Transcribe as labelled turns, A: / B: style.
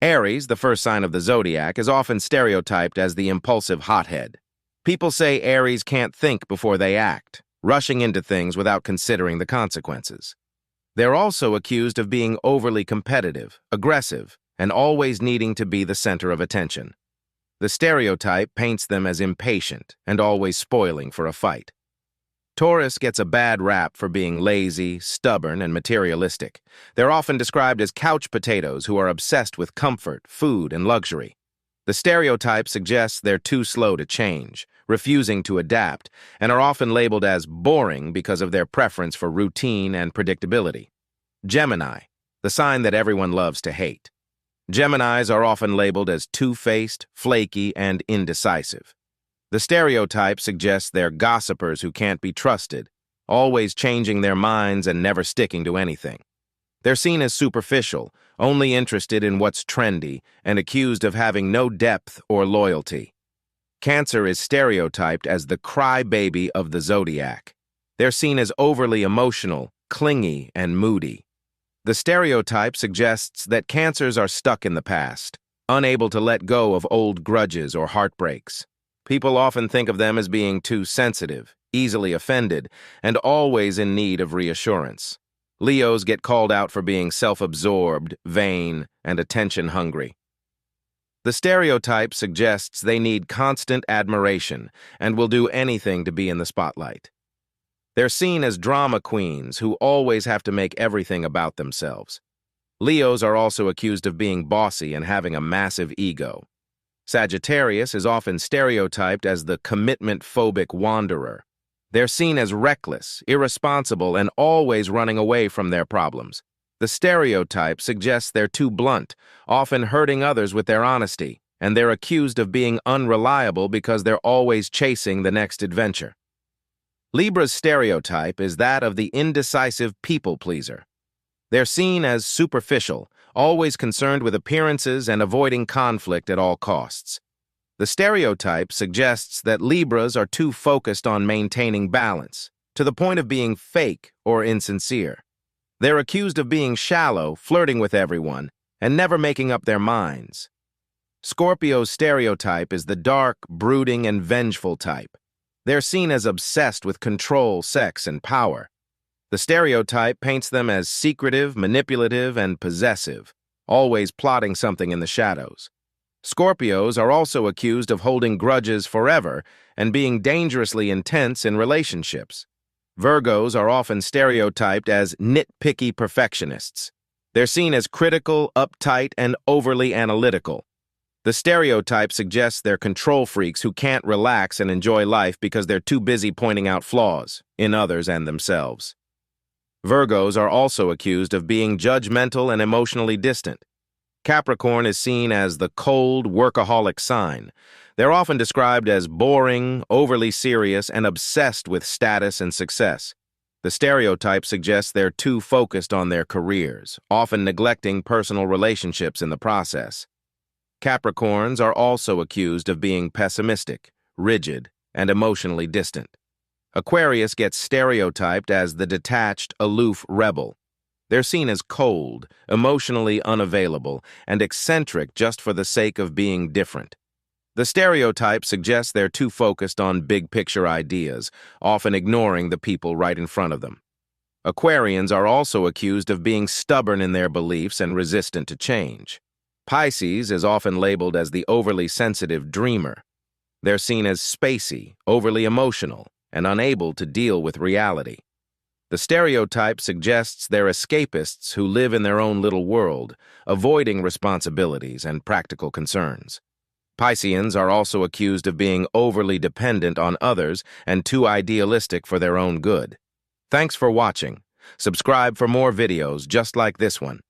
A: Aries, the first sign of the zodiac, is often stereotyped as the impulsive hothead. People say Aries can't think before they act, rushing into things without considering the consequences. They're also accused of being overly competitive, aggressive, and always needing to be the center of attention. The stereotype paints them as impatient and always spoiling for a fight. Taurus gets a bad rap for being lazy, stubborn, and materialistic. They're often described as couch potatoes who are obsessed with comfort, food, and luxury. The stereotype suggests they're too slow to change, refusing to adapt, and are often labeled as boring because of their preference for routine and predictability. Gemini, the sign that everyone loves to hate. Geminis are often labeled as two-faced, flaky, and indecisive. The stereotype suggests they're gossipers who can't be trusted, always changing their minds and never sticking to anything. They're seen as superficial, only interested in what's trendy, and accused of having no depth or loyalty. Cancer is stereotyped as the crybaby of the zodiac. They're seen as overly emotional, clingy, and moody. The stereotype suggests that Cancers are stuck in the past, unable to let go of old grudges or heartbreaks. People often think of them as being too sensitive, easily offended, and always in need of reassurance. Leos get called out for being self-absorbed, vain, and attention-hungry. The stereotype suggests they need constant admiration and will do anything to be in the spotlight. They're seen as drama queens who always have to make everything about themselves. Leos are also accused of being bossy and having a massive ego. Sagittarius is often stereotyped as the commitment-phobic wanderer. They're seen as reckless, irresponsible, and always running away from their problems. The stereotype suggests they're too blunt, often hurting others with their honesty, and they're accused of being unreliable because they're always chasing the next adventure. Libra's stereotype is that of the indecisive people-pleaser. They're seen as superficial, always concerned with appearances and avoiding conflict at all costs. The stereotype suggests that Libras are too focused on maintaining balance, to the point of being fake or insincere. They're accused of being shallow, flirting with everyone, and never making up their minds. Scorpio's stereotype is the dark, brooding, and vengeful type. They're seen as obsessed with control, sex, and power. The stereotype paints them as secretive, manipulative, and possessive, always plotting something in the shadows. Scorpios are also accused of holding grudges forever and being dangerously intense in relationships. Virgos are often stereotyped as nitpicky perfectionists. They're seen as critical, uptight, and overly analytical. The stereotype suggests they're control freaks who can't relax and enjoy life because they're too busy pointing out flaws in others and themselves. Virgos are also accused of being judgmental and emotionally distant. Capricorn is seen as the cold, workaholic sign. They're often described as boring, overly serious, and obsessed with status and success. The stereotype suggests they're too focused on their careers, often neglecting personal relationships in the process. Capricorns are also accused of being pessimistic, rigid, and emotionally distant. Aquarius gets stereotyped as the detached, aloof rebel. They're seen as cold, emotionally unavailable, and eccentric just for the sake of being different. The stereotype suggests they're too focused on big-picture ideas, often ignoring the people right in front of them. Aquarians are also accused of being stubborn in their beliefs and resistant to change. Pisces is often labeled as the overly sensitive dreamer. They're seen as spacey, overly emotional, and unable to deal with reality. The stereotype suggests they're escapists who live in their own little world, avoiding responsibilities and practical concerns. Pisceans are also accused of being overly dependent on others and too idealistic for their own good. Thanks for watching. Subscribe for more videos just like this one.